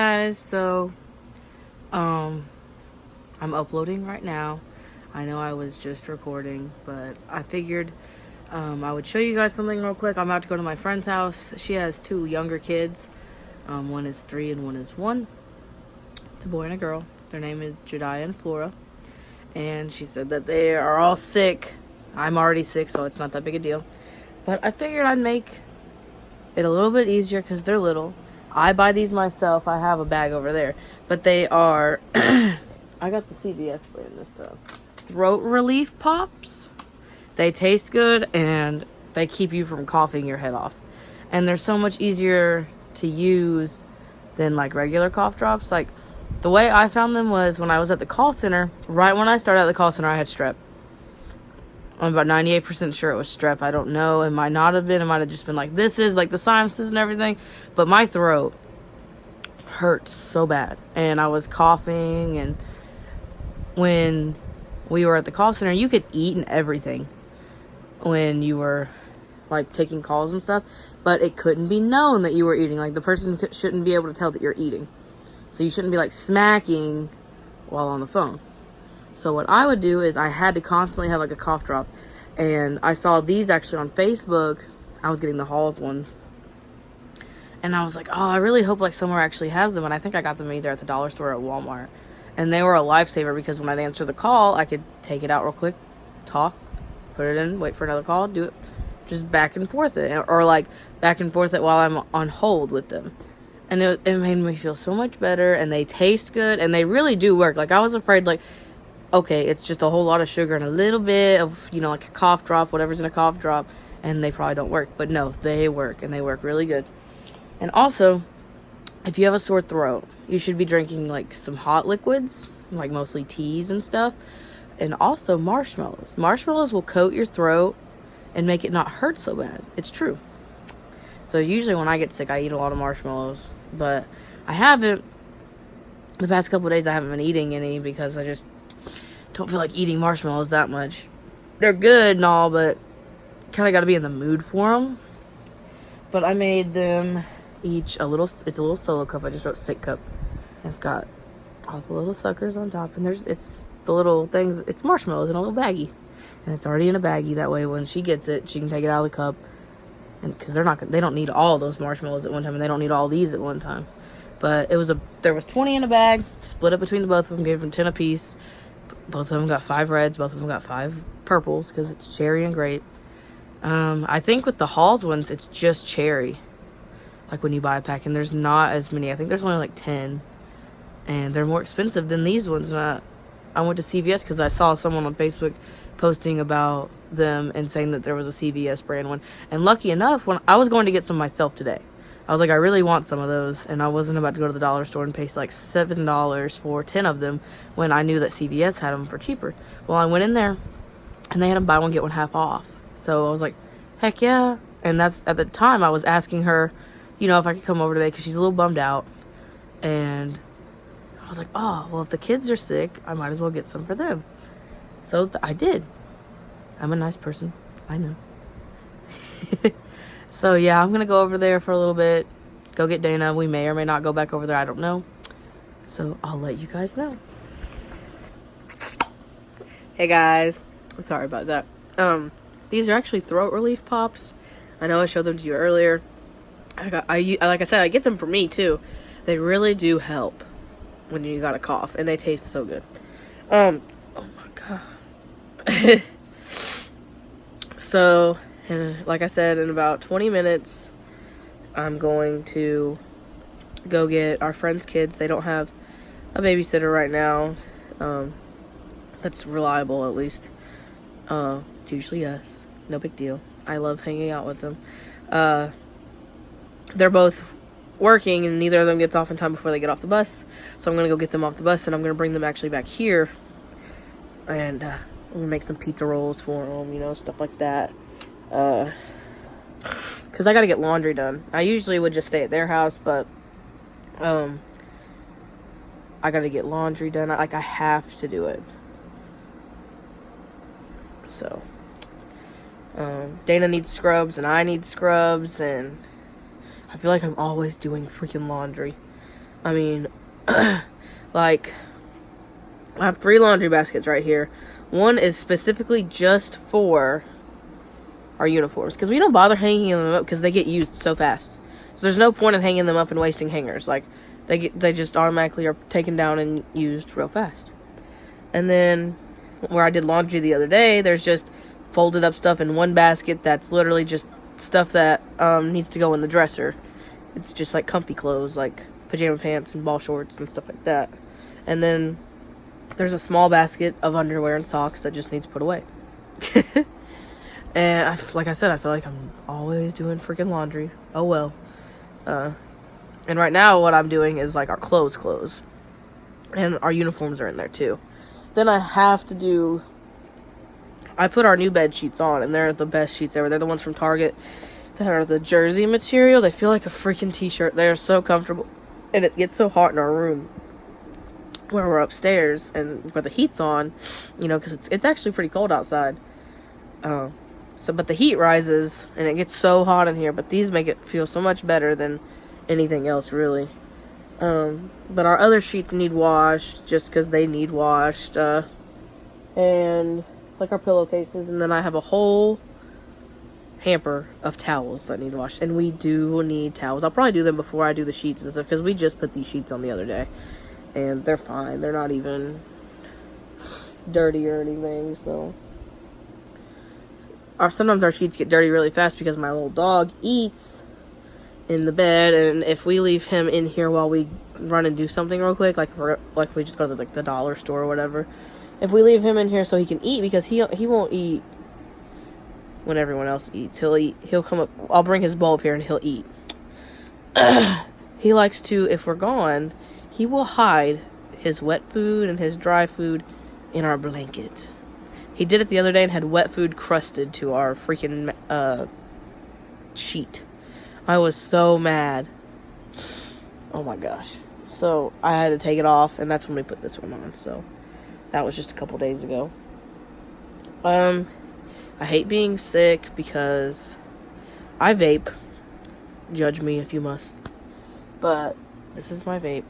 guys, so I'm uploading right now. I know I was just recording, but I figured I would show you guys something real quick. I'm about to go to my friend's house. She has two younger kids. One is 3 and one is 1. It's a boy and a girl. Their name is Jediah and Flora. And she said that they are all sick. I'm already sick, so it's not that big a deal. But I figured I'd make it a little bit easier because they're little. I buy these myself. I have a bag over there. But they are, I got the CVS brand this time. Throat relief pops. They taste good and they keep you from coughing your head off. And they're so much easier to use than like regular cough drops. Like the way I found them was when I was at the call center. Right when I started at the call center, I had strep. I'm about 98% sure it was strep. I don't know. It might not have been. It might have just been like, this is like the sinuses and everything. But my throat hurts so bad. And I was coughing. And when we were at the call center, you could eat and everything when you were like taking calls and stuff. But it couldn't be known that you were eating. Like the person shouldn't be able to tell that you're eating. So you shouldn't be like smacking while on the phone. So what I would do is I had to constantly have like a cough drop. And I saw these actually on Facebook. I was getting the Halls ones. And I was like, oh, I really hope like somewhere actually has them. And I think I got them either at the dollar store or at Walmart. And they were a lifesaver because when I'd answer the call, I could take it out real quick, talk, put it in, wait for another call, do it, just back and forth it. Or like back and forth it while I'm on hold with them. And it made me feel so much better. And they taste good. And they really do work. Like I was afraid like, okay, it's just a whole lot of sugar and a little bit of, you know, like a cough drop, whatever's in a cough drop, and they probably don't work. But no, they work, and they work really good. And also, if you have a sore throat, you should be drinking, like, some hot liquids, like mostly teas and stuff, and also marshmallows. Marshmallows will coat your throat and make it not hurt so bad. It's true. So usually when I get sick, I eat a lot of marshmallows, but I haven't. The past couple of days, I haven't been eating any because I just don't feel like eating marshmallows that much. They're good and all, but kind of got to be in the mood for them. But I made them each a little, it's a little solo cup. I just wrote sick cup. It's got all the little suckers on top, and it's the little things, it's marshmallows in a little baggie. And it's already in a baggie, that way when she gets it, she can take it out of the cup. And because they don't need all those marshmallows at one time, and they don't need all these at one time. But there was 20 in a bag, split it between the both of them, gave them 10 apiece. Both of them got 5 reds. Both of them got 5 purples because it's cherry and grape. I think with the Halls ones, it's just cherry. Like when you buy a pack, and there's not as many. I think there's only like 10. And they're more expensive than these ones. And I went to CVS because I saw someone on Facebook posting about them and saying that there was a CVS brand one. And lucky enough, when I was going to get some myself today. I was like, I really want some of those, and I wasn't about to go to the dollar store and pay like $7 for 10 of them when I knew that CVS had them for cheaper. Well, I went in there, and they had them buy one, get one half off. So I was like, heck yeah. And that's, at the time, I was asking her, you know, if I could come over today, because she's a little bummed out. And I was like, oh, well, if the kids are sick, I might as well get some for them. So I did. I'm a nice person. I know. So, yeah, I'm going to go over there for a little bit, go get Dana. We may or may not go back over there. I don't know. So, I'll let you guys know. Hey, guys. Sorry about that. These are actually throat relief pops. I know I showed them to you earlier. Like I said, I get them for me, too. They really do help when you got a cough, and they taste so good. Oh, my God. So... And like I said, in about 20 minutes, I'm going to go get our friend's kids. They don't have a babysitter right now. That's reliable, at least. It's usually us. No big deal. I love hanging out with them. They're both working, and neither of them gets off in time before they get off the bus. So I'm going to go get them off the bus, and I'm going to bring them actually back here. And I'm going to make some pizza rolls for them, you know, stuff like that. Because I gotta get laundry done. I usually would just stay at their house, but I gotta get laundry done. I have to do it. So Dana needs scrubs and I need scrubs, and I feel like I'm always doing freaking laundry. I mean, like, I have 3 laundry baskets right here. One is specifically just for our uniforms, because we don't bother hanging them up because they get used so fast. So there's no point in hanging them up and wasting hangers. Like, they just automatically are taken down and used real fast. And then where I did laundry the other day, there's just folded up stuff in one basket that's literally just stuff that needs to go in the dresser. It's just like comfy clothes, like pajama pants and ball shorts and stuff like that. And then there's a small basket of underwear and socks that just needs put away. And like I said, I feel like I'm always doing freaking laundry. Oh well. And right now what I'm doing is like our clothes. And our uniforms are in there too. Then I have to do... I put our new bed sheets on, and they're the best sheets ever. They're the ones from Target that are the jersey material. They feel like a freaking t-shirt. They're so comfortable. And it gets so hot in our room where we're upstairs and where the heat's on, you know, because it's actually pretty cold outside. But the heat rises, and it gets so hot in here. But these make it feel so much better than anything else, really. But our other sheets need washed, just because they need washed. And like our pillowcases, and then I have a whole hamper of towels that need washed. And we do need towels. I'll probably do them before I do the sheets and stuff, because we just put these sheets on the other day. And they're fine. They're not even dirty or anything, so... Sometimes our sheets get dirty really fast because my little dog eats in the bed, and if we leave him in here while we run and do something real quick, like we just go to the dollar store or whatever, if we leave him in here so he can eat, because he won't eat when everyone else eats. He'll come up, I'll bring his bowl up here and he'll eat. He likes to, if we're gone, he will hide his wet food and his dry food in our blanket. He did it the other day and had wet food crusted to our freaking sheet. I was so mad. Oh my gosh. So I had to take it off, and that's when we put this one on. So that was just a couple days ago. I hate being sick because I vape. Judge me if you must. But this is my vape.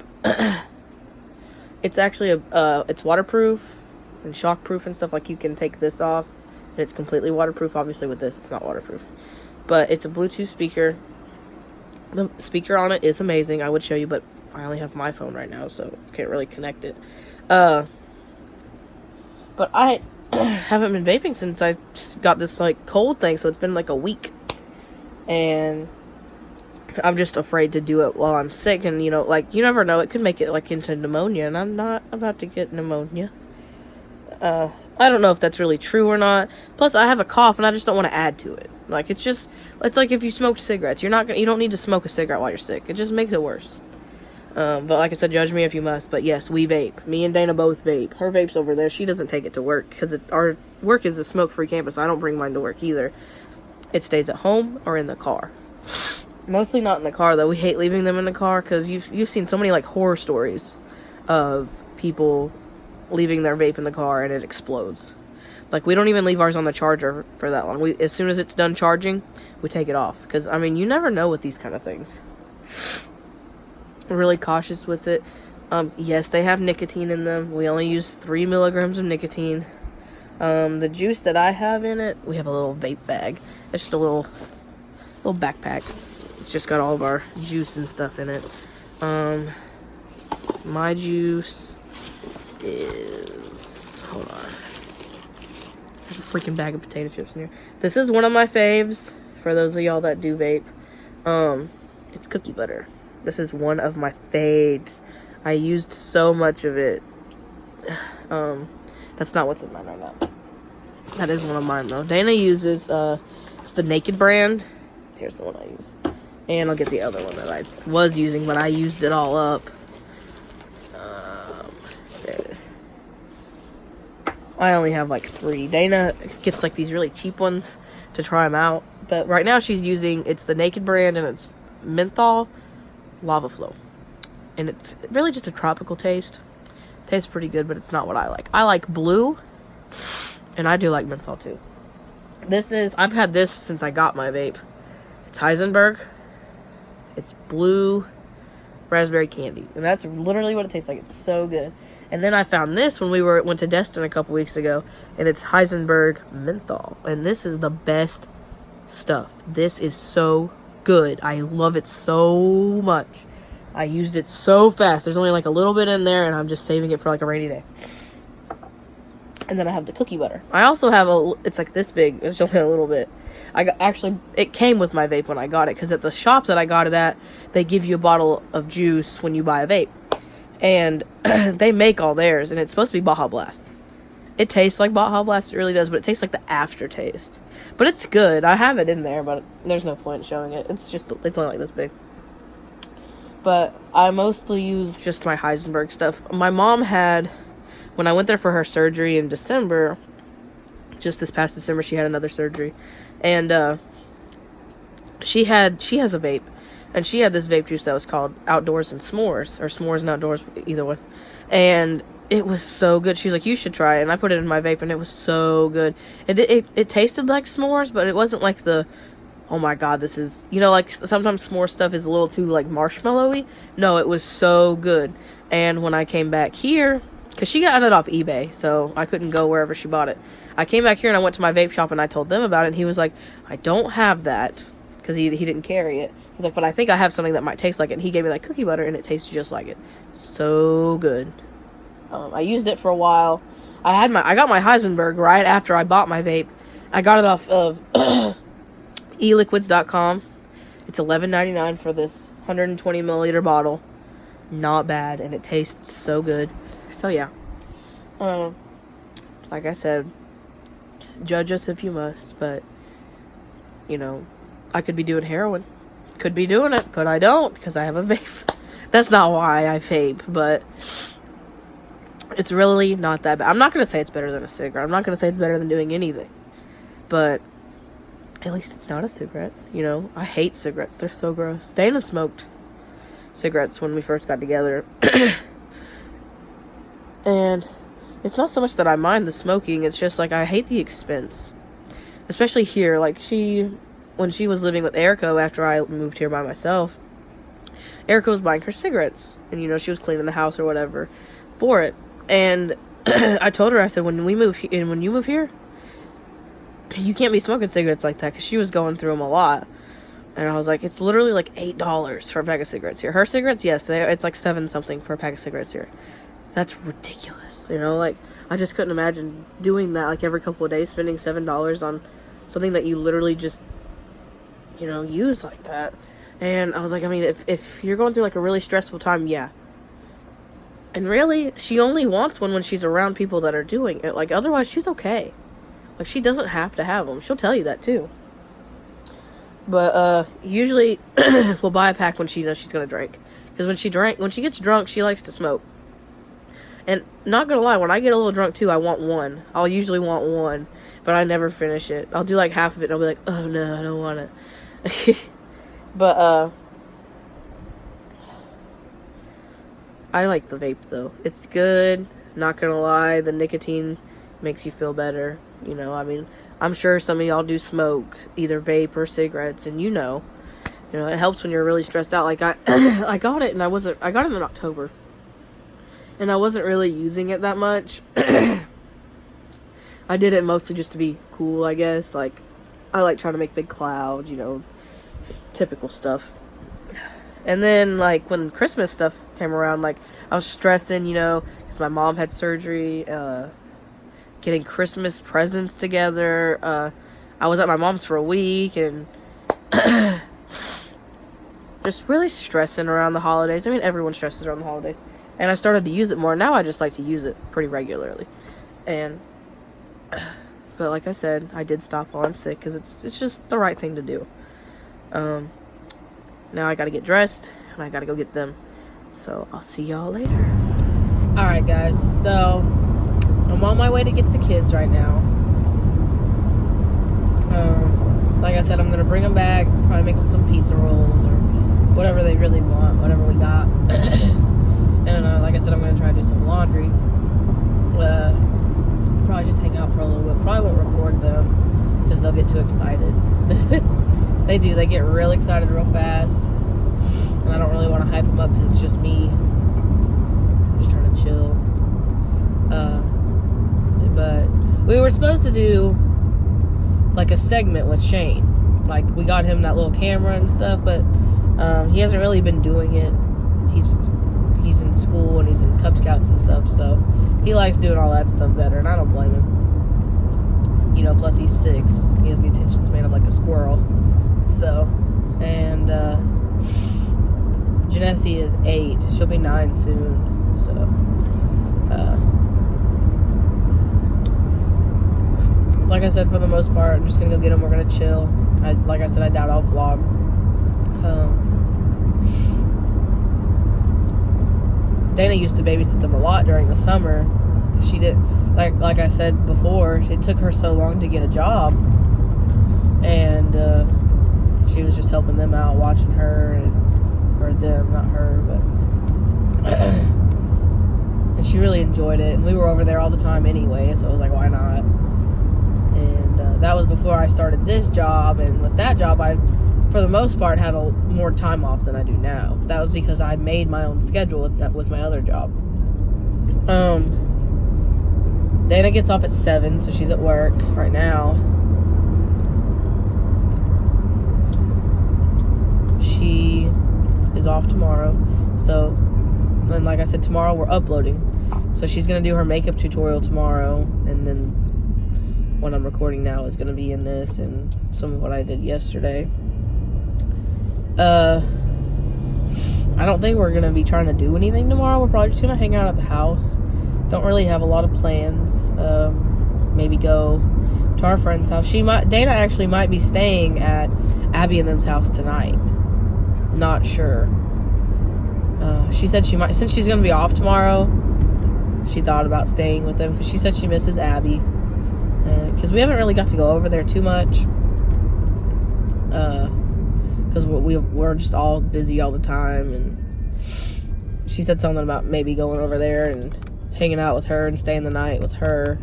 It's actually it's waterproof and shockproof and stuff. Like, you can take this off and it's completely waterproof. Obviously with this it's not waterproof, but it's a Bluetooth speaker. The speaker on it is amazing. I would show you, but I only have my phone right now, so can't really connect it. But I haven't been vaping since I got this like cold thing, so it's been like a week, and I'm just afraid to do it while I'm sick. And you know, like, you never know, it could make it like into pneumonia, and I'm not about to get pneumonia. I don't know if that's really true or not. Plus, I have a cough, and I just don't want to add to it. Like, it's like if you smoked cigarettes. You don't need to smoke a cigarette while you're sick. It just makes it worse. But like I said, judge me if you must. But yes, we vape. Me and Dana both vape. Her vape's over there. She doesn't take it to work because our work is a smoke-free campus. I don't bring mine to work either. It stays at home or in the car. Mostly not in the car, though. We hate leaving them in the car because you've seen so many like horror stories of people leaving their vape in the car and it explodes. Like, we don't even leave ours on the charger for that long. As soon as it's done charging, we take it off. Because, I mean, you never know with these kind of things. We're really cautious with it. Yes, they have nicotine in them. We only use 3 milligrams of nicotine. The juice that I have in it, we have a little vape bag. It's just a little backpack. It's just got all of our juice and stuff in it. My juice is, hold on, there's a freaking bag of potato chips in here. This is one of my faves for those of y'all that do vape. It's cookie butter. This is one of my faves. I used so much of it. That's not what's in mine right now. That is one of mine though. Dana uses it's the Naked brand. Here's the one I use, and I'll get the other one that I was using, but I used it all up. There it is. I only have like 3. Dana gets like these really cheap ones to try them out, but right now she's using, it's the Naked brand, and it's menthol lava flow, and it's really just a tropical taste. Tastes pretty good, but it's not what I like. I like blue, and I do like menthol too. I've had this since I got my vape. It's Heisenberg. It's blue, raspberry candy. And that's literally what it tastes like. It's so good. And then I found this when we went to Destin a couple weeks ago, and it's Heisenberg menthol. And this is the best stuff. This is so good. I love it so much. I used it so fast. There's only like a little bit in there, and I'm just saving it for like a rainy day. And then I have the cookie butter. I also have it's like this big. It's only a little bit. Actually, it came with my vape when I got it, because at the shop that I got it at, they give you a bottle of juice when you buy a vape. And they make all theirs, and it's supposed to be Baja Blast. It tastes like Baja Blast, it really does, but it tastes like the aftertaste. But it's good. I have it in there, but there's no point in showing it. It's only like this big. But I mostly use just my Heisenberg stuff. My mom had, when I went there for her surgery in December, just this past December, she had another surgery. And she has a vape. And she had this vape juice that was called Outdoors and S'mores, or S'mores and Outdoors, either one. And it was so good. She was like, you should try it. And I put it in my vape, and it was so good. It tasted like s'mores, but it wasn't like the, oh my god, this is, you know, like sometimes s'more stuff is a little too like marshmallowy. No, it was so good. And when I came back here, because she got it off eBay, so I couldn't go wherever she bought it. I came back here and I went to my vape shop and I told them about it, and he was like, I don't have that, because he didn't carry it. He's like, but I think I have something that might taste like it. And he gave me like cookie butter, and it tastes just like it. So good. I used it for a while. I got my Heisenberg right after I bought my vape. I got it off of eliquids.com. It's $11.99 for this 120 milliliter bottle. Not bad, and it tastes so good. So yeah. Like I said, judge us if you must, but you know, I could be doing heroin. Could be doing it, but I don't, because I have a vape. That's not why I vape, but it's really not that bad. I'm not going to say it's better than a cigarette. I'm not going to say it's better than doing anything. But at least it's not a cigarette. You know, I hate cigarettes. They're so gross. Dana smoked cigarettes when we first got together. And it's not so much that I mind the smoking. It's just like I hate the expense. Especially here. Like when she was living with Erico after I moved here by myself, Erica was buying her cigarettes, and you know, she was cleaning the house or whatever for it. And I told her, I said, when you move here, you can't be smoking cigarettes like that, because she was going through them a lot. And I was like, it's literally like $8 for a pack of cigarettes here. Her cigarettes, yes, it's like $7 something for a pack of cigarettes here. That's ridiculous, you know. Like, I just couldn't imagine doing that like every couple of days, spending $7 on something that you literally just, you know, use like that. And I was like, I mean, if you're going through like a really stressful time, yeah. And really, she only wants one when she's around people that are doing it. Like, otherwise, she's okay. Like, she doesn't have to have them. She'll tell you that too. But usually we'll buy a pack when she knows she's gonna drink. Because when she gets drunk, she likes to smoke. And not gonna lie, when I get a little drunk too, I want one. I'll usually want one, but I never finish it. I'll do like half of it, and I'll be like, oh no, I don't want it. But I like the vape though. It's good. Not gonna lie, the nicotine makes you feel better. You know, I mean, I'm sure some of y'all do smoke, either vape or cigarettes, and you know, it helps when you're really stressed out. Like I got it, and I got it in October, and I wasn't really using it that much. I did it mostly just to be cool, I guess. Like, I like trying to make big clouds, you know, typical stuff. And then, like, when Christmas stuff came around, like, I was stressing, you know, because my mom had surgery, getting Christmas presents together. I was at my mom's for a week, and just really stressing around the holidays. I mean, everyone stresses around the holidays. And I started to use it more. Now I just like to use it pretty regularly. And, but like I said, I did stop while I'm sick, because it's just the right thing to do. Now I gotta get dressed, and I gotta go get them. So I'll see y'all later. Alright guys, so I'm on my way to get the kids right now. Like I said, I'm gonna bring them back, probably make them some pizza rolls or whatever they really want, whatever we got. And like I said, I'm gonna try to do some laundry. Probably just hang out for a little bit. Probably won't record them because they'll get too excited. They do. They get real excited real fast. and I don't really want to hype them up because it's just me. I'm just trying to chill. But we were supposed to do like a segment with Shane. Like, we got him that little camera and stuff, but he hasn't really been doing it. He's in school and he's in Cub Scouts and stuff, so he likes doing all that stuff better, and I don't blame him. You know, plus he's 6. He has the attention span of like a squirrel. So, and Janessie is 8. She'll be 9 soon. So, like I said, for the most part, I'm just gonna go get them. We're gonna chill. Like I said, I doubt I'll vlog. Dana used to babysit them a lot during the summer. She did, like I said before, it took her so long to get a job, and she was just helping them out, watching her, or them, not her, but and she really enjoyed it. And we were over there all the time anyway, so I was like, why not? And that was before I started this job, and with that job, I, for the most part, had more time off than I do now. That was because I made my own schedule with my other job. Dana gets off at 7, so she's at work right now. She is off tomorrow. So, and like I said, tomorrow we're uploading. So she's going to do her makeup tutorial tomorrow, and then what I'm recording now is going to be in this and some of what I did yesterday. I don't think we're going to be trying to do anything tomorrow. We're probably just going to hang out at the house. Don't really have a lot of plans. Maybe go to our friend's house. Dana actually might be staying at Abby and them's house tonight. Not sure. She said she might, since she's going to be off tomorrow, she thought about staying with them because she said she misses Abby. Because we haven't really got to go over there too much. Because we're just all busy all the time, and she said something about maybe going over there and hanging out with her and staying the night with her,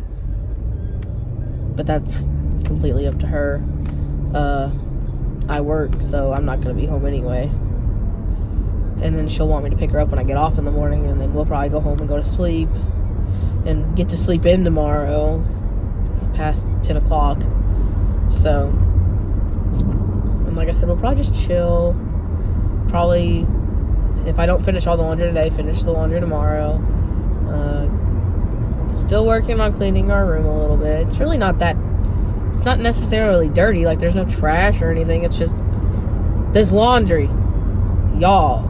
but that's completely up to her. I work, so I'm not going to be home anyway, and then she'll want me to pick her up when I get off in the morning, and then we'll probably go home and go to sleep and get to sleep in tomorrow past 10 o'clock. So, and like I said, we'll probably just chill. Probably, if I don't finish all the laundry today, finish the laundry tomorrow. Still working on cleaning our room a little bit. It's really not that, it's not necessarily dirty. Like, there's no trash or anything. It's just this laundry. Y'all,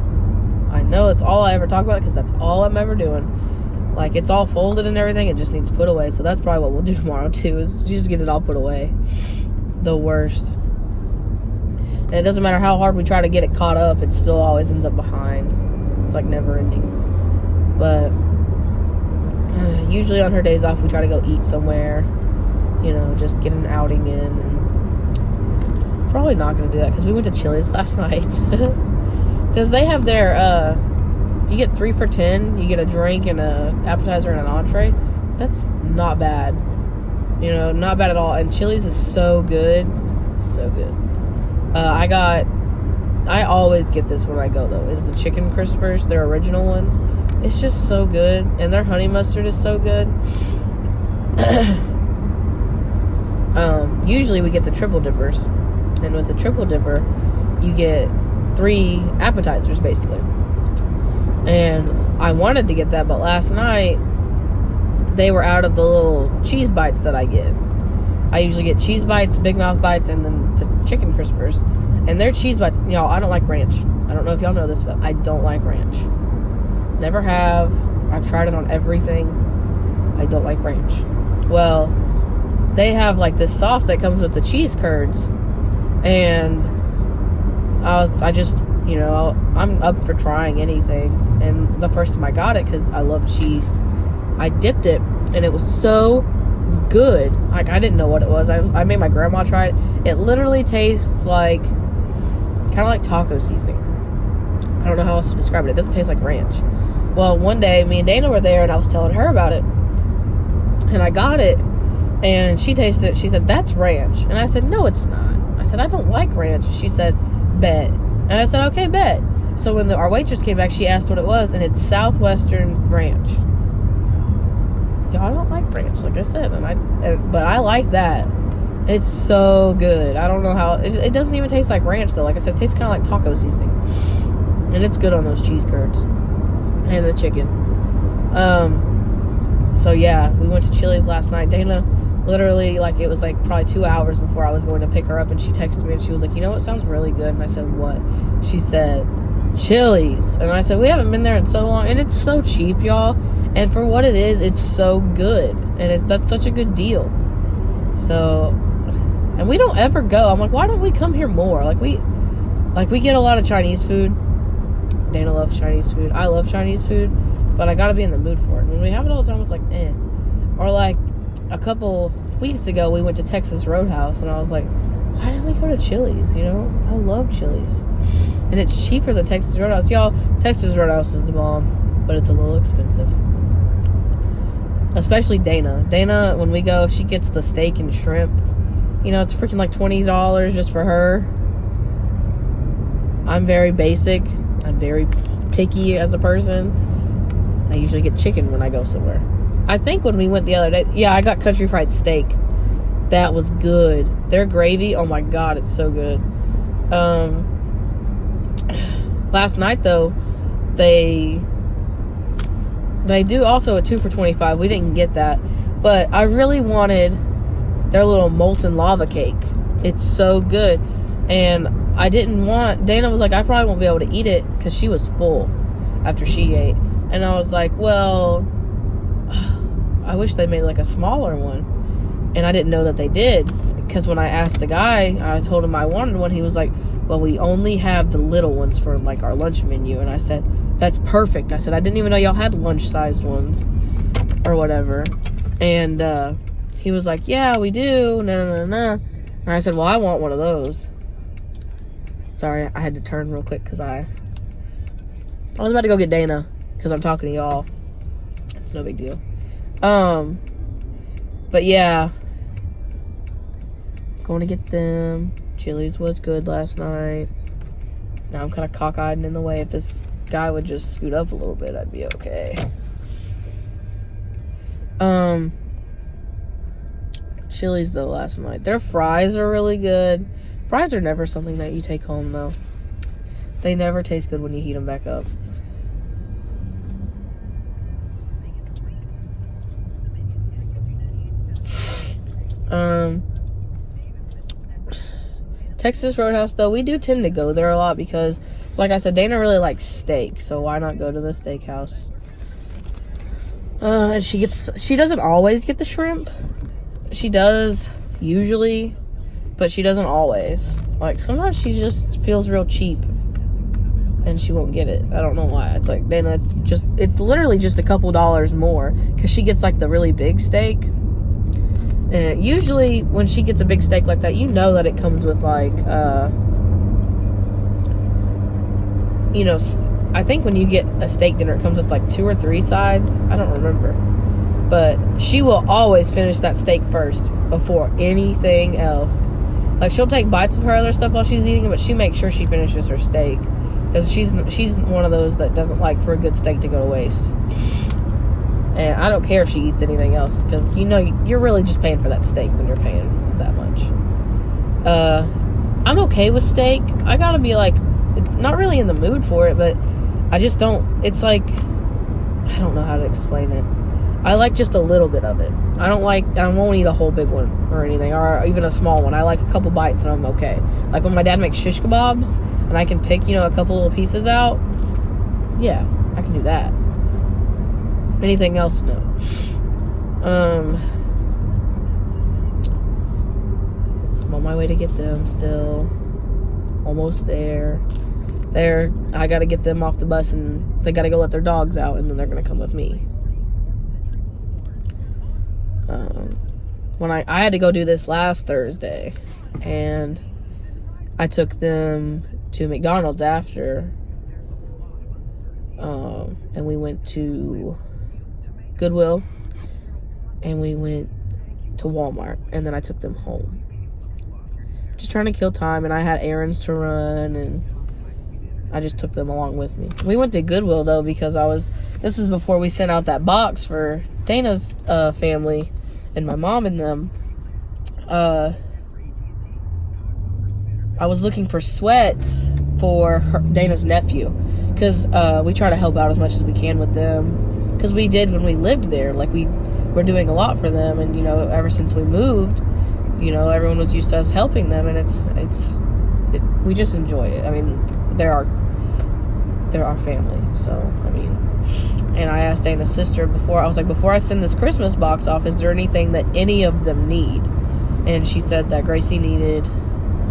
I know it's all I ever talk about because that's all I'm ever doing. Like, it's all folded and everything. It just needs put away. So that's probably what we'll do tomorrow too, is just get it all put away. The worst. And it doesn't matter how hard we try to get it caught up, it still always ends up behind. It's like never ending. But usually on her days off, we try to go eat somewhere. You know, just get an outing in. And probably not going to do that because we went to Chili's last night. Because they have their, you get 3 for $10. You get a drink and an appetizer and an entree. That's not bad. You know, not bad at all. And Chili's is so good. So good. I always get this when I go, though, is the chicken crispers, their original ones. It's just so good, and their honey mustard is so good. Usually we get the triple dippers, and with the triple dipper, you get 3 appetizers, basically. And I wanted to get that, but last night, they were out of the little cheese bites that I get. I usually get cheese bites, Big Mouth bites, and then the chicken crispers. And their cheese bites, y'all, I don't like ranch. I don't know if y'all know this, but I don't like ranch. Never have. I've tried it on everything. I don't like ranch. Well, they have like this sauce that comes with the cheese curds. And I just, you know, I'm up for trying anything. And the first time I got it, because I love cheese, I dipped it, and it was so good. Like, I didn't know what it was. I made my grandma try it. It literally tastes like, kind of like taco seasoning. I don't know how else to describe it. It doesn't taste like ranch. Well, one day, me and Dana were there, and I was telling her about it. And I got it, and she tasted it. She said, that's ranch. And I said, no, it's not. I said, I don't like ranch. She said, bet. And I said, okay, bet. So when our waitress came back, she asked what it was, and it's Southwestern Ranch. Y'all, I don't like ranch, like I said, but I like that. It's so good. I don't know how it doesn't even taste like ranch though. Like I said, it tastes kind of like taco seasoning, and it's good on those cheese curds and the chicken. So yeah, we went to Chili's last night. Dana literally, like, it was like probably 2 hours before I was going to pick her up, and she texted me and she was like, you know what sounds really good? And I said, what? She said, Chili's. And I said, we haven't been there in so long, and it's so cheap, y'all, and for what it is, it's so good, and that's such a good deal. So, and we don't ever go. I'm like, why don't we come here more? Like we get a lot of Chinese food. Dana loves Chinese food. I love Chinese food, but I gotta be in the mood for it. When we have it all the time, it's like, eh. Or like a couple weeks ago, we went to Texas Roadhouse, and I was like, why didn't we go to Chili's? You know, I love Chili's, and it's cheaper than Texas Roadhouse. Y'all, Texas Roadhouse is the bomb, but it's a little expensive. Especially Dana. Dana, when we go, she gets the steak and shrimp. You know, it's freaking like $20 just for her. I'm very basic. I'm very picky as a person. I usually get chicken when I go somewhere. I think when we went the other day, yeah, I got country fried steak. That was good. Their gravy, oh my god, it's so good. Last night though, they do also a 2 for $25. We didn't get that, but I really wanted their little molten lava cake. It's so good. And I didn't want, Dana was like, I probably won't be able to eat it because she was full after she ate. And I was like, well, I wish they made like a smaller one. And I didn't know that they did, because when I asked the guy, I told him I wanted one. He was like, well, we only have the little ones for like our lunch menu. And I said, that's perfect. I said, I didn't even know y'all had lunch-sized ones or whatever. And he was like, yeah, we do. No. And I said, well, I want one of those. Sorry, I had to turn real quick because I was about to go get Dana because I'm talking to y'all. It's no big deal. But yeah, going to get them. Chili's was good last night. Now I'm kind of cockeyed and in the way. If this guy would just scoot up a little bit, I'd be okay. Chili's though last night, their fries are really good. Fries are never something that you take home though. They never taste good when you heat them back up. Texas Roadhouse though, we do tend to go there a lot because, like I said, Dana really likes steak, so why not go to the steakhouse? And she doesn't always get the shrimp. She does usually, but she doesn't always. Like sometimes she just feels real cheap and she won't get it. I don't know why. It's like, Dana, it's literally just a couple dollars more because she gets like the really big steak. And usually when she gets a big steak like that, you know that it comes with like, you know, I think when you get a steak dinner, it comes with like 2 or 3 sides. I don't remember. But she will always finish that steak first before anything else. Like, she'll take bites of her other stuff while she's eating it, but she makes sure she finishes her steak. Because she's one of those that doesn't like for a good steak to go to waste. And I don't care if she eats anything else, because, you know, you're really just paying for that steak when you're paying that much. I'm okay with steak. I gotta be, like, not really in the mood for it, but I just don't, it's like, I don't know how to explain it. I like just a little bit of it. I won't eat a whole big one or anything, or even a small one. I like a couple bites and I'm okay. Like when my dad makes shish kebabs and I can pick, you know, a couple little pieces out, yeah, I can do that. Anything else, no. I'm on my way to get them still. Almost there. I gotta get them off the bus and they gotta go let their dogs out, and then they're gonna come with me. When I had to go do this last Thursday, and I took them to McDonald's after, and we went to Goodwill, and we went to Walmart, and then I took them home. Just trying to kill time, and I had errands to run, and I just took them along with me. We went to Goodwill, though, because this is before we sent out that box for Dana's family and my mom and them. I was looking for sweats for Dana's nephew, because we try to help out as much as we can with them, because we did when we lived there. Like, we're doing a lot for them, and, you know, ever since we moved, you know, everyone was used to us helping them, and we just enjoy it. I mean, they're our family. So, I mean, and I asked Dana's sister before I send this Christmas box off, is there anything that any of them need? And she said that Gracie needed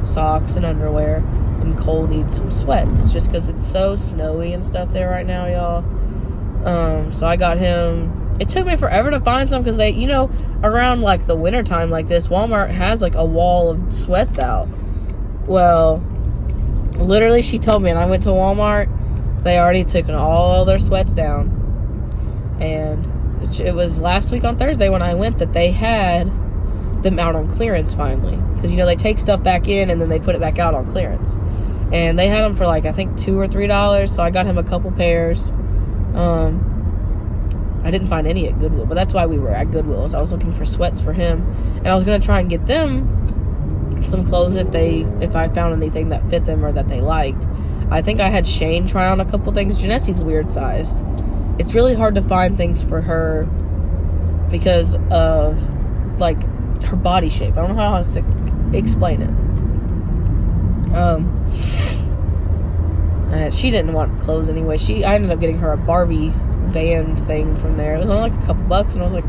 socks and underwear, and Cole needs some sweats, just because it's so snowy and stuff there right now, y'all. So I got him. It took me forever to find some, because they, you know, around like the winter time like this, Walmart has like a wall of sweats out. Well, literally, she told me, and I went to Walmart, they already taken all their sweats down. And it was last week on Thursday when I went that they had them out on clearance finally. Because, you know, they take stuff back in and then they put it back out on clearance. And they had them for like, I think $2 or $3. So I got him a couple pairs. I didn't find any at Goodwill, but that's why we were at Goodwill's. I was looking for sweats for him. And I was going to try and get them some clothes if I found anything that fit them or that they liked. I think I had Shane try on a couple things. Janessi's weird sized. It's really hard to find things for her because of like her body shape. I don't know how else to explain it. She didn't want clothes anyway. I ended up getting her a Barbie van thing from there. It was only like a couple bucks, and I was like,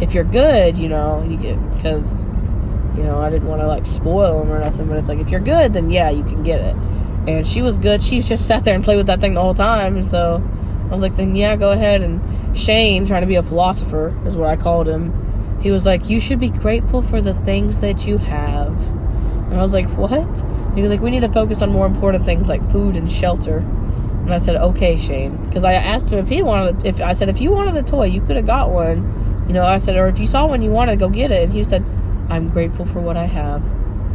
if you're good, you know, you get, because, you know, I didn't want to like spoil them or nothing, but it's like, if you're good, then yeah, you can get it. And she was good. She just sat there and played with that thing the whole time. And so I was like, then yeah, go ahead. And Shane, trying to be a philosopher, is what I called him. He was like, you should be grateful for the things that you have. And I was like, what? And he was like, we need to focus on more important things like food and shelter. And I said, okay, Shane. Because I asked him if he wanted, if you wanted a toy, you could have got one. You know, I said, or if you saw one you wanted, go get it. And he said, I'm grateful for what I have.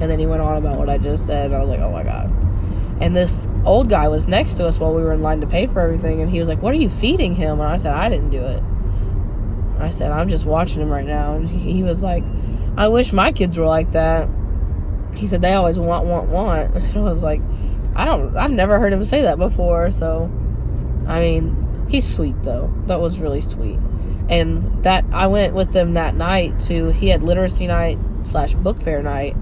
And then he went on about what I just said. And I was like, oh my God. And this old guy was next to us while we were in line to pay for everything. And he was like, what are you feeding him? And I said, I didn't do it. I said, I'm just watching him right now. And he was like, I wish my kids were like that. He said, they always want. And I was like, I've never heard him say that before. So, I mean, he's sweet though. That was really sweet. And that, I went with them that night he had literacy night / book fair night.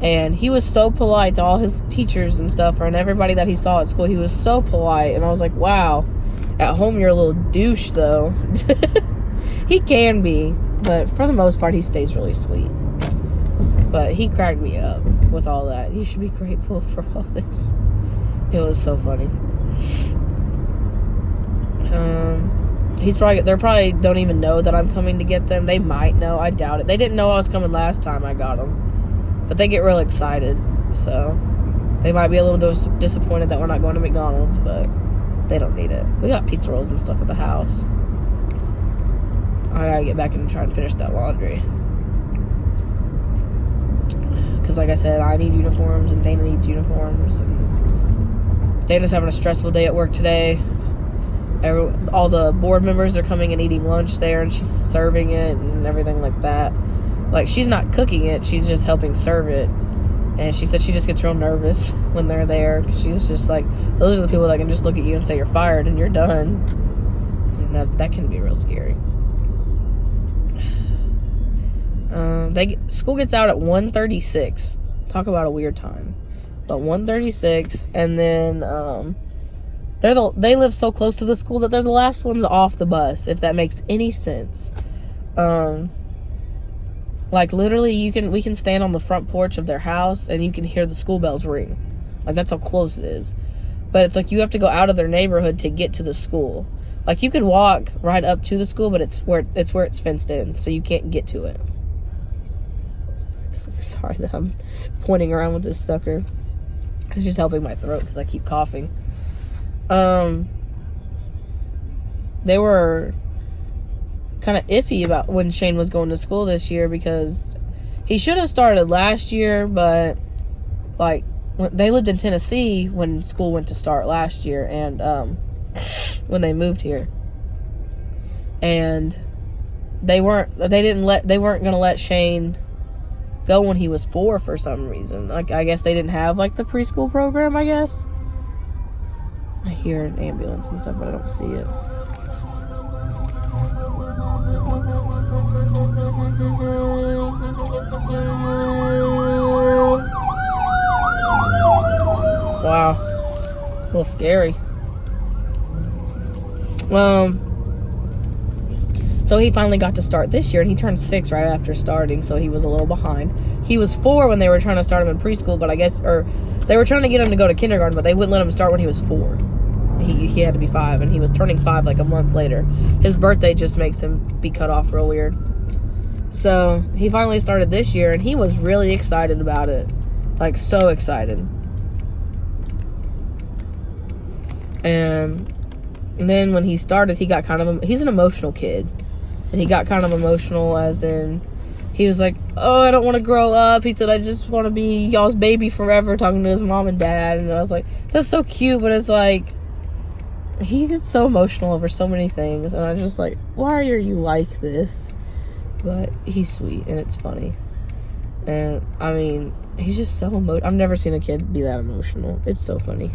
And he was so polite to all his teachers and stuff, and everybody that he saw at school. He was so polite. And I was like, wow, at home you're a little douche though. He can be, but for the most part he stays really sweet. But he cracked me up with all that. You should be grateful for all this. It was so funny. They probably don't even know that I'm coming to get them. They might know. I doubt it. They didn't know I was coming last time I got them. But they get real excited. So they might be a little disappointed that we're not going to McDonald's, but they don't need it. We got pizza rolls and stuff at the house. I gotta get back and try and finish that laundry. Because like I said, I need uniforms and Dana needs uniforms. And Dana's having a stressful day at work today. All the board members are coming and eating lunch there, and she's serving it and everything like that. Like, she's not cooking it, she's just helping serve it. And she said she just gets real nervous when they're there. She's just like, those are the people that can just look at you and say you're fired and you're done. And that can be real scary. School gets out at 1:36. Talk about a weird time. But 1:36, and then they live so close to the school that they're the last ones off the bus, if that makes any sense. Like, literally, we can stand on the front porch of their house and you can hear the school bells ring. Like, that's how close it is. But it's like you have to go out of their neighborhood to get to the school. Like, you could walk right up to the school, but it's where it's fenced in, so you can't get to it. Sorry that I'm pointing around with this sucker. It's just helping my throat because I keep coughing. They were kind of iffy about when Shane was going to school this year, because he should have started last year, but like they lived in Tennessee when school went to start last year, and when they moved here, and they weren't gonna let Shane go when he was 4 for some reason. Like, I guess they didn't have like the preschool program, I guess. I hear an ambulance and stuff, but I don't see it. Wow. A little scary. So he finally got to start this year, and he turned 6 right after starting, so he was a little behind. He was 4 when they were trying to start him in preschool, but I guess, or they were trying to get him to go to kindergarten, but they wouldn't let him start when he was 4. He had to be 5, and he was turning 5 like a month later. His birthday just makes him be cut off real weird. So he finally started this year, and he was really excited about it. Like, so excited. And then when he started, he got kind of, he's an emotional kid. And he got kind of emotional, as in, he was like, oh, I don't want to grow up. He said, I just want to be y'all's baby forever, talking to his mom and dad. And I was like, that's so cute, but it's like, he gets so emotional over so many things. And I was just like, why are you like this? But he's sweet, and it's funny. And, I mean, he's just so emotional. I've never seen a kid be that emotional. It's so funny.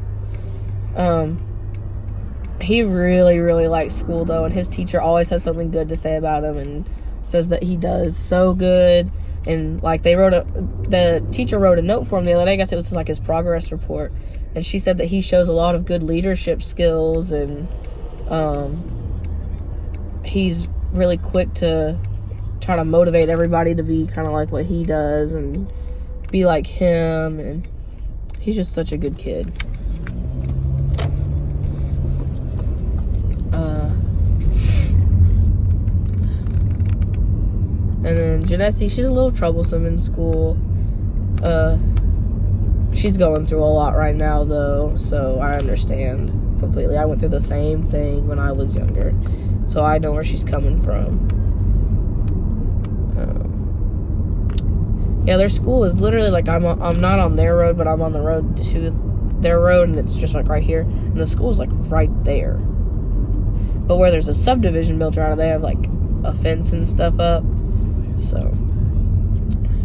He really, really likes school, though, and his teacher always has something good to say about him and says that he does so good. And, like, the teacher wrote a note for him the other day. I guess it was like his progress report. And she said that he shows a lot of good leadership skills, and he's really quick to try to motivate everybody to be kind of like what he does and be like him. And he's just such a good kid. And then Janessie, she's a little troublesome in school. She's going through a lot right now, though, so I understand completely. I went through the same thing when I was younger, so I know where she's coming from. Yeah, their school is literally like, I'm not on their road, but I'm on the road to their road, and it's just like right here, and the school's like right there. But where there's a subdivision built around it, they have like a fence and stuff up. So,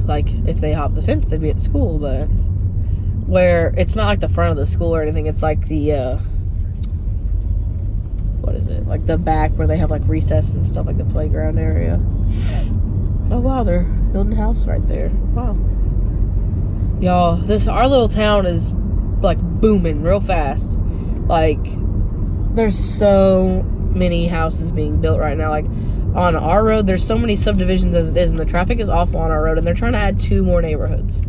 like, if they hop the fence, they'd be at school. But where it's not like the front of the school or anything, it's like the what is it, like the back where they have like recess and stuff, like the playground area. Oh wow, they're building a house right there. Wow, y'all, our little town is like booming real fast. Like, there's so many houses being built right now. Like, on our road, there's so many subdivisions as it is, and the traffic is awful on our road, and they're trying to add 2 more neighborhoods.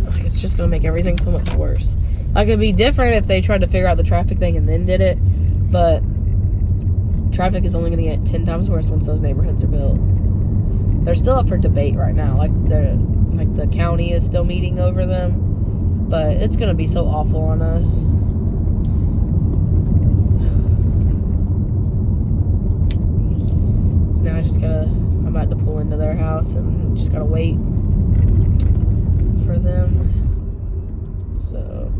Like, it's just gonna make everything so much worse. Like, it'd be different if they tried to figure out the traffic thing and then did it, but traffic is only gonna get 10 times worse once those neighborhoods are built. They're still up for debate right now. Like, the county is still meeting over them, but it's gonna be so awful on us. Now I'm about to pull into their house and just gotta wait for them. So,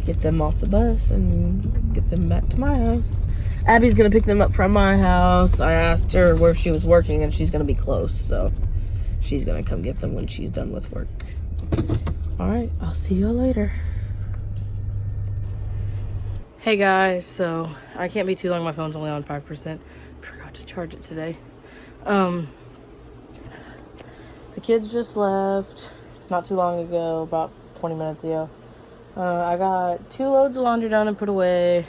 get them off the bus and get them back to my house. Abby's gonna pick them up from my house. I asked her where she was working, and she's gonna be close, so she's gonna come get them when she's done with work. Alright, I'll see you all later. Hey guys, so I can't be too long. My phone's only on 5%. Forgot to charge it today. The kids just left not too long ago, about 20 minutes ago. I got 2 loads of laundry done and put away.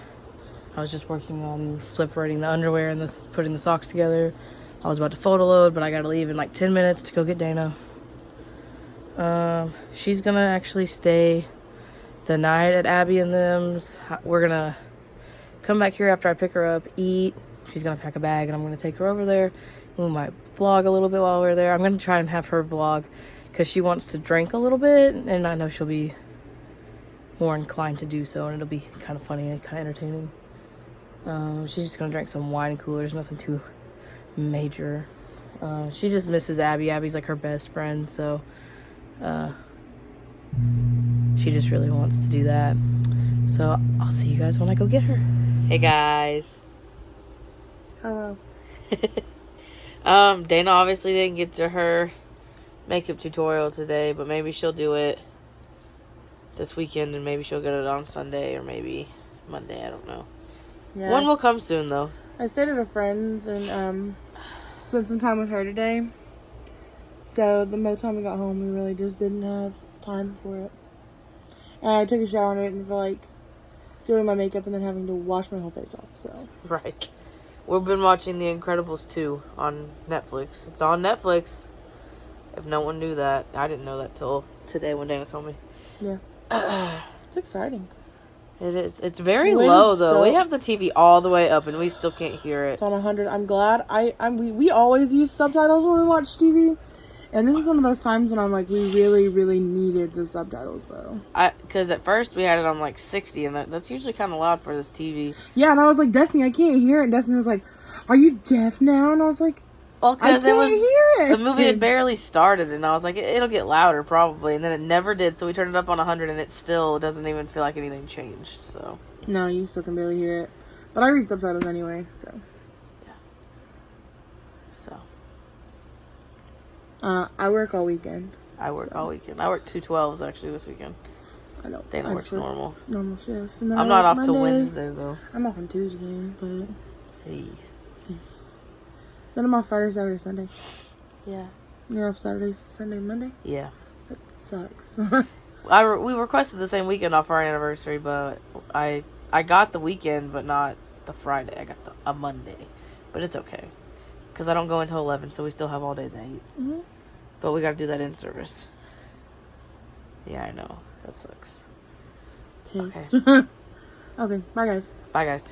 I was just working on separating the underwear and putting the socks together. I was about to fold a load, but I gotta leave in like 10 minutes to go get Dana. She's gonna actually stay the night at Abby and them's. We're gonna come back here after I pick her up, eat. She's gonna pack a bag, and I'm gonna take her over there. We might vlog a little bit while we're there. I'm gonna try and have her vlog because she wants to drink a little bit, and I know she'll be more inclined to do so, and it'll be kind of funny and kind of entertaining. She's just gonna drink some wine coolers, nothing too major. She just misses Abby. Abby's like her best friend, so she just really wants to do that. So I'll see you guys when I go get her. Hey guys. Hello. Dana obviously didn't get to her makeup tutorial today, but maybe she'll do it this weekend, and maybe she'll get it on Sunday or maybe Monday. I don't know. Yeah. One will come soon though. I stayed at a friend's and spent some time with her today. So by the time we got home, we really just didn't have time for it. And I took a shower and I didn't feel like doing my makeup and then having to wash my whole face off. So Right. We've been watching The Incredibles 2 on Netflix. It's on Netflix. If no one knew that. I didn't know that till today when Dana told me. yeah, it's exciting. It is. It's very Wait, low though. so- We have the TV all the way up and we still can't hear it. It's on 100. I'm glad. We always use subtitles when we watch TV. And this is one of those times when I'm like, we really, really needed the subtitles, though. Because at first we had it on like 60, and that's usually kind of loud for this TV. Yeah, and I was like, Destiny, I can't hear it. And Destiny was like, are you deaf now? And I was like, Well, I because can't hear it. the movie had barely started, and I was like, it'll get louder probably, and then it never did. So we turned it up on 100, and it still doesn't even feel like anything changed. So No, you still can barely hear it. But I read subtitles anyway, so. I work all weekend. I work all weekend. I work 2 12s actually this weekend. I know. Dana I works just work normal. normal shift. And then I'm I not work off till Monday. Wednesday though. I'm off on Tuesday, but Hey. then I'm off Friday, Saturday, Sunday. Yeah. You're off Saturday, Sunday, Monday? Yeah. That sucks. We requested the same weekend off our anniversary, but I got the weekend, but not the Friday. I got a Monday, but it's okay because I don't go until 11, so we still have all day to eat. Mm-hmm. But we got to do that in service. Yeah, I know that sucks. Pissed. Okay. Okay, bye guys. Bye, guys.